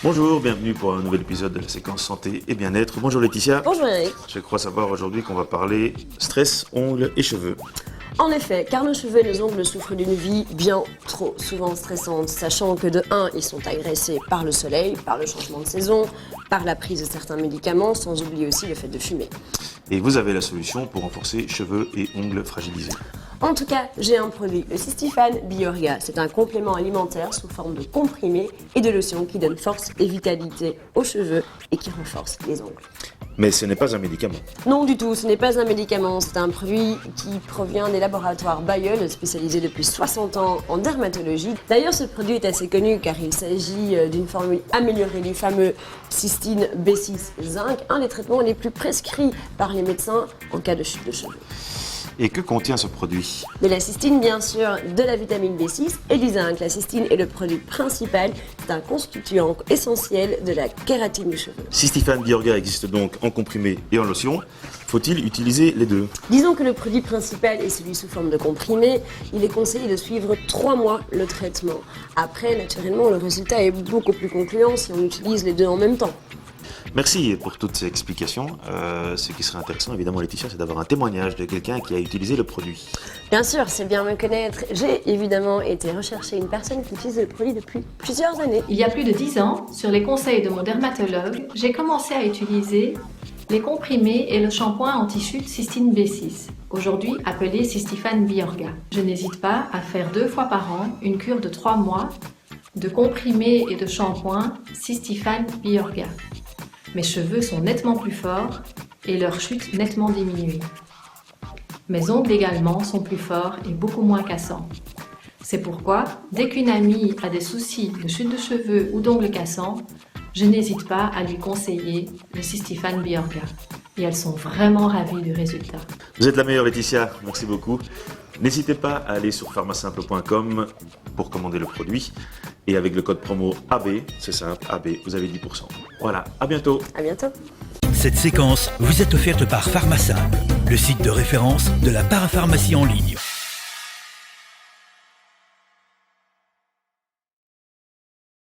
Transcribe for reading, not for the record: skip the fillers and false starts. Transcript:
Bonjour, bienvenue pour un nouvel épisode de la séquence santé et bien-être. Bonjour Laetitia. Bonjour Eric. Je crois savoir aujourd'hui qu'on va parler stress, ongles et cheveux. En effet, car nos cheveux et nos ongles souffrent d'une vie bien trop souvent stressante, sachant que de 1, ils sont agressés par le soleil, par le changement de saison, par la prise de certains médicaments, sans oublier aussi le fait de fumer. Et vous avez la solution pour renforcer cheveux et ongles fragilisés. En tout cas, j'ai un produit, le Cystifan Biorga. C'est un complément alimentaire sous forme de comprimé et de lotion qui donne force et vitalité aux cheveux et qui renforce les ongles. Mais ce n'est pas un médicament. Non du tout, ce n'est pas un médicament, c'est un produit qui provient des laboratoires Bayeul, spécialisés depuis 60 ans en dermatologie. D'ailleurs, ce produit est assez connu car il s'agit d'une formule améliorée du fameux cystine B6 zinc, un des traitements les plus prescrits par les médecins en cas de chute de cheveux. Et que contient ce produit? De la cystine, bien sûr, de la vitamine B6 et du zinc. La cystine est le produit principal, c'est un constituant essentiel de la kératine du cheveu. Cystifan Biorga existe donc en comprimé et en lotion. Faut-il utiliser les deux? Disons que le produit principal est celui sous forme de comprimé. Il est conseillé de suivre 3 mois le traitement. Après, naturellement, le résultat est beaucoup plus concluant si on utilise les deux en même temps. Merci pour toutes ces explications. Ce qui serait intéressant, évidemment, Laetitia, c'est d'avoir un témoignage de quelqu'un qui a utilisé le produit. Bien sûr, c'est bien me connaître. J'ai évidemment été rechercher une personne qui utilise le produit depuis plusieurs années. Il y a plus de 10 ans, sur les conseils de mon dermatologue, j'ai commencé à utiliser les comprimés et le shampoing anti-chute Cystine B6, aujourd'hui appelé Cystifan Biorga. Je n'hésite pas à faire 2 fois par an une cure de 3 mois de comprimés et de shampoing Cystifan Biorga. Mes cheveux sont nettement plus forts et leur chute nettement diminuée. Mes ongles également sont plus forts et beaucoup moins cassants. C'est pourquoi, dès qu'une amie a des soucis de chute de cheveux ou d'ongles cassants, je n'hésite pas à lui conseiller le Cystifan Biorga. Et elles sont vraiment ravies du résultat. Vous êtes la meilleure Laetitia, merci beaucoup. N'hésitez pas à aller sur pharmasimple.com pour commander le produit. Et avec le code promo AB, c'est simple, AB, vous avez 10%. Voilà, à bientôt. À bientôt. Cette séquence vous est offerte par Pharmasimple, le site de référence de la parapharmacie en ligne.